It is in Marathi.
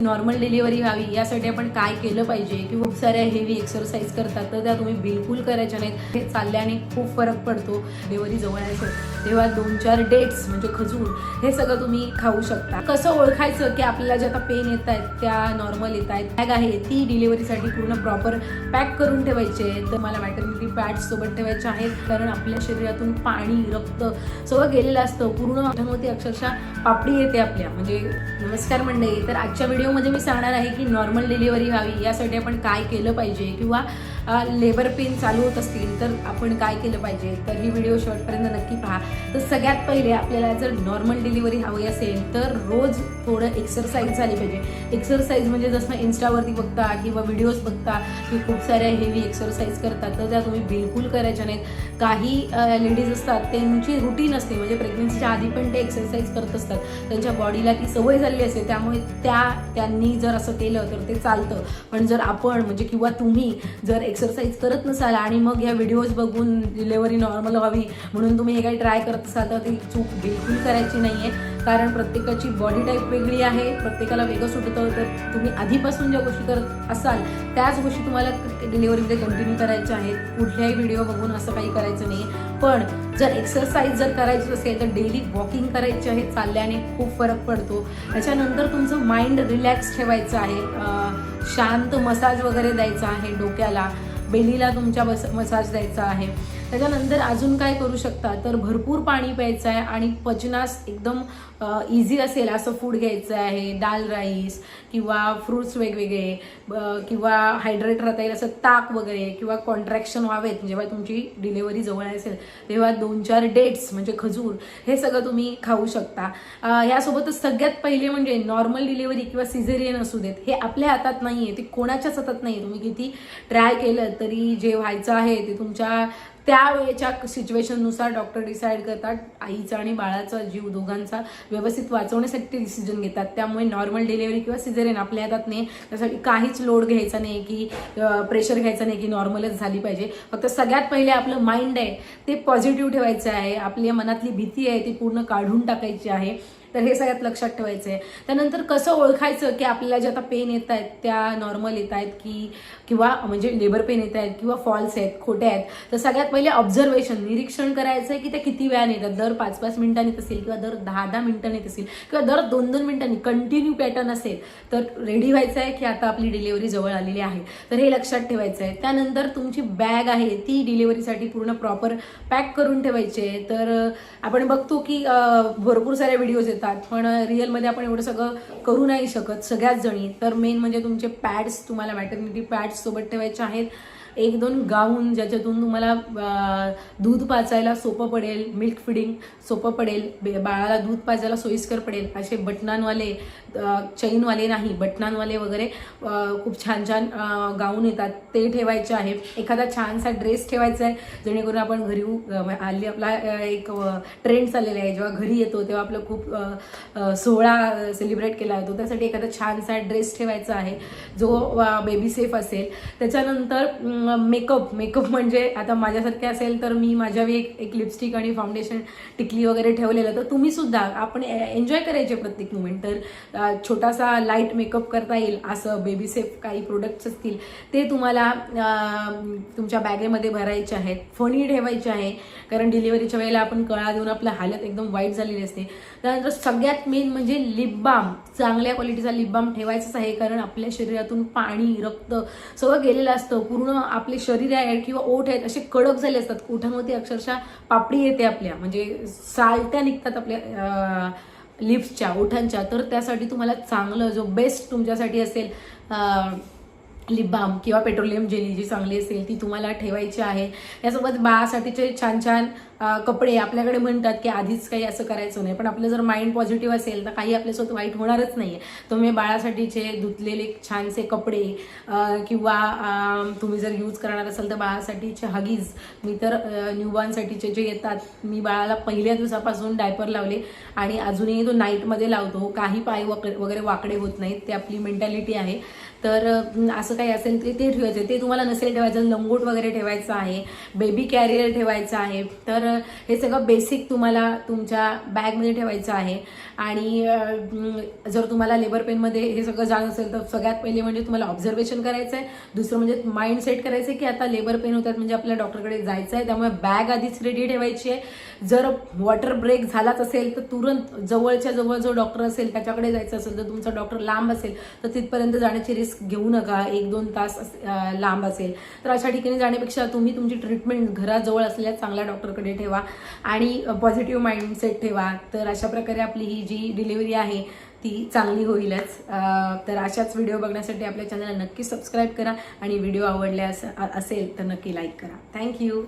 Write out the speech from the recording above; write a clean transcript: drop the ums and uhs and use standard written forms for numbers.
नॉर्मल डिलिव्हरी व्हावी यासाठी आपण काय केलं पाहिजे किंवा खूप साऱ्या हेवी एक्सरसाइज करतात तर त्या तुम्ही बिलकुल करायच्या नाहीत। हे चालल्याने खूप फरक पडतो। डिलिव्हरी जवळ असेल तेव्हा 2-4 डेट्स म्हणजे खजूर हे सगळं तुम्ही खाऊ शकता। कसं ओळखायचं की आपल्याला जे आता पेन येत आहेत त्या नॉर्मल येत आहेत, बॅग आहे ती डिलिव्हरीसाठी पूर्ण प्रॉपर पॅक करून ठेवायचे। तर मला मॅटर्निटी पॅड्स सोबत ठेवायचे आहेत, कारण आपल्या शरीरातून पाणी रक्त सगळं गेलेलं असतं। पूर्ण मोठी अक्षरशः पापडी येते आपल्या। म्हणजे नमस्कार मंडळी, तर आजच्या व्हिडिओमध्ये मी सांगणार आहे की नॉर्मल डिलिव्हरी व्हावी यासाठी आपण काय केलं पाहिजे किंवा लेबर पेन चालू होत असतील तर आपण काय केलं पाहिजे। तर ही व्हिडिओ शेवटपर्यंत नक्की पहा। तर सगळ्यात पहिले आपल्याला जर नॉर्मल डिलिव्हरी हवी असेल तर रोज थोडं एक्सरसाइज झाली पाहिजे। एक्सरसाइज म्हणजे जसं इन्स्टावरती बघता किंवा व्हिडिओज बघता की खूप साऱ्या हेवी एक्सरसाइज करतात तर त्या तुम्ही बिलकुल करायच्या नाहीत। काही लेडीज असतात त्यांची रुटीन असते, म्हणजे प्रेग्नन्सीच्या आधी पण ते एक्सरसाइज करत असतात, त्यांच्या बॉडीला ती सवय झालेली असते, त्यामुळे त्यांनी जर असं केलं तर ते चालतं। पण जर आपण म्हणजे किंवा तुम्ही जर एक्सरसाइज करत नसाल आणि मग या व्हिडिओज बघून डिलिव्हरी नॉर्मल व्हावी म्हणून तुम्ही हे काही ट्राय करत असाल तर ती चूक बिलकुल करायची नाही आहे। कारण प्रत्येकाची बॉडी टाईप वेगळी आहे, प्रत्येकाला वेगळं सुटतं। तर तुम्ही आधीपासून ज्या गोष्टी करत असाल त्याच गोष्टी तुम्हाला डिलिव्हरीमध्ये कंटिन्यू करायच्या आहेत। कुठल्याही व्हिडिओ बघून असं काही करायचं नाही। पण जर एक्सरसाइज जर करायची असेल तर डेली वॉकिंग करायची आहे, चालल्याने खूप फरक पडतो। त्याच्यानंतर तुमचं माइंड रिलॅक्स ठेवायचं आहे, शांत मसाज वगैरे द्यायचा आहे डोक्याला, बेलीला तुमच्या मसाज द्यायचा आहे। त्याच्यानंतर अजून काय करू शकता तर भरपूर पाणी प्यायचं आहे आणि पचनास एकदम इझी असेल असं फूड घ्यायचं आहे। दाल राईस किंवा फ्रूट्स वेगवेगळे किंवा हायड्रेट राहता येईल असं ताक वगैरे, किंवा कॉन्ट्रॅक्शन व्हावेत जेव्हा तुमची डिलिव्हरी जवळ असेल तेव्हा 2-4 डेट्स म्हणजे खजूर हे सगळं तुम्ही खाऊ शकता। यासोबतच सगळ्यात पहिले म्हणजे नॉर्मल डिलिव्हरी किंवा सिझेरियन असू देत, हे आपल्या हातात नाही आहे, ते कोणाच्याच हातात नाही आहे। तुम्ही किती ट्राय केलं तरी जे व्हायचं आहे ते तुमच्या त्यावेळेच्या सिच्युएशननुसार डॉक्टर डिसाईड करतात। आईचा आणि बाळाचा जीव दोघांचा व्यवस्थित वाचवण्यासाठी ते डिसिजन घेतात। त्यामुळे नॉर्मल डिलिव्हरी किंवा सिझेरियन आपल्या हातात नाही, त्यासाठी काहीच लोड घ्यायचा नाही की प्रेशर घ्यायचं नाही की नॉर्मलच झाली पाहिजे। फक्त सगळ्यात पहिले आपलं माइंड आहे ते पॉझिटिव्ह ठेवायचं आहे, आपल्या मनातली भीती आहे ती पूर्ण काढून टाकायची आहे। तर हे सगळ्यात लक्षात ठेवायचं आहे। त्यानंतर कसं ओळखायचं की आपल्याला जे आता पेन येत आहेत त्या नॉर्मल येत आहेत किंवा म्हणजे लेबर पेन येत आहेत किंवा फॉल्स आहेत, खोट्या आहेत। तर सगळ्यात पहिले ऑब्झर्वेशन, निरीक्षण करायचं आहे की त्या किती वेळाने येतात, दर 5-5 मिनिटांनी असेल किंवा दर 10-10 मिनिटांनी असेल किंवा दर 2-2 मिनिटांनी कंटिन्यू पॅटर्न असेल तर रेडी व्हायचं आहे की आता आपली डिलिव्हरी जवळ आलेली आहे। तर हे लक्षात ठेवायचं आहे। त्यानंतर तुमची बॅग आहे ती डिलिव्हरीसाठी पूर्ण प्रॉपर पॅक करून ठेवायची आहे। तर आपण बघतो की भरपूर साऱ्या व्हिडिओज येतात, पण रिअलमध्ये आपण एवढं सगळं करू नाही शकत सगळ्याच जणी। तर मेन म्हणजे तुमचे पॅड्स, तुम्हाला मॅटर्निटी पॅड्स सोबत ठेवायचे आहेत। 1-2 गाऊन ज्याच्यातून तुम्हाला दूध पाजायला सोपं पडेल, मिल्क फिडिंग सोपं पडेल, बाळाला दूध पाजायला सोयीस्कर पडेल असे बटनांवाले, चैनवाले नाही बटनांवाले वगैरे खूप छान छान गाऊन येतात ते ठेवायचे आहे। एखादा छानसा ड्रेस ठेवायचा आहे जेणेकरून आपण घरी हल्ली आपला एक ट्रेंड चाललेला आहे, जेव्हा घरी येतो तेव्हा आपलं खूप सोहळा सेलिब्रेट केला जातो, त्यासाठी एखादा छानसा ड्रेस ठेवायचा आहे जो बेबी सेफ असेल। त्याच्यानंतर मेकअप म्हणजे आता माझ्यासारखे असेल तर मी माझ्या एक लिपस्टिक आणि फाउंडेशन टिकली वगैरे ठेवलेलं, तर तुम्ही सुद्धा आपण एन्जॉय करायचे प्रत्येक मुमेंट। तर छोटासा लाईट मेकअप करता येईल असं बेबी सेफ काही प्रोडक्ट्स असतील ते तुम्हाला तुमच्या बॅगेमध्ये भरायचे आहेत। फणी ठेवायची आहे, कारण डिलिव्हरीच्या वेळेला आपण कळा देऊन आपल्या हालत एकदम वाईट झालेली असते। त्यानंतर सगळ्यात मेन म्हणजे लिप बाम, चांगल्या क्वालिटीचा लिप बाम ठेवायचाच आहे, कारण आपल्या शरीरातून पाणी रक्त सगळं गेलेलं असतं। पूर्ण आपले शरीर आहे किंवा ओठ आहेत असे कडक झाले असतात, ओठांवरती अक्षरशः पापडी येते आपल्या, म्हणजे सालट्या निघतात आपल्या लिप्सच्या, ओठांच्या। तर त्यासाठी तुम्हाला चांगलं जो बेस्ट तुमच्यासाठी असेल लिप बाम किंवा पेट्रोलियम जेली जी चांगली असेल ती तुम्हाला ठेवायची आहे। यासोबत बाळासाठीचे छान छान कपडे, आपल्याकडे म्हणतात की आधीच काही असं करायचं नाही, पण आपलं जर माइंड पॉझिटिव्ह असेल तर काही आपल्यासोबत वाईट होणारच नाही आहे। तुम्ही बाळासाठीचे धुतलेले छानसे कपडे किंवा तुम्ही जर यूज करणार असाल तर बाळासाठीचे हगीज, मी तर न्यूबॉर्नसाठीचे जे येतात मी बाळाला पहिल्या दिवसापासून डायपर लावले आणि अजूनही तो नाईटमध्ये लावतो, काही पाय वगैरे वाकडे होत नाहीत, ते आपली मेंटॅलिटी आहे। तर असं काही असेल ते ठेवायचं, ते तुम्हाला नसेल ठेवायचं, लंगोट वगैरे ठेवायचं आहे, बेबी कॅरियर ठेवायचं आहे। तर हे सगळं बेसिक तुम्हाला तुमच्या बॅगमध्ये ठेवायचं आहे. आणि जर तुम्हाला लेबर पेनमध्ये हे सगळं जाणं असेल तर सगळ्यात पहिले म्हणजे तुम्हाला ऑब्झर्वेशन करायचं आहे. दुसरं म्हणजे माइंड सेट करायचं आहे की आता लेबर पेन होतात म्हणजे आपल्याला डॉक्टरकडे जायचं आहे, त्यामुळे बॅग आधीच रेडी ठेवायची आहे. जर वॉटर ब्रेक झालाच असेल तर तुरंत जवळच्या जवळ जो डॉक्टर असेल त्याच्याकडे जायचं असेल, तर तुमचा डॉक्टर लांब असेल तर तिथपर्यंत जाण्याची रिस्क घेऊ नका. 1-2 तास लांब असेल तर अशा ठिकाणी जाण्यापेक्षा तुम्ही तुमची ट्रीटमेंट घराजवळ असलेल्या चांगल्या डॉक्टरकडे ठेवा आणि पॉझिटिव्ह माइंडसेट ठेवा. तर अशा प्रकारे आपली ही जी डिलिव्हरी आहे ती चांगली होईलच. तर अशाच व्हिडिओ बघण्यासाठी आपल्या चॅनलला नक्की सबस्क्राईब करा आणि व्हिडिओ आवडले असेल तर नक्की लाईक करा. थँक्यू.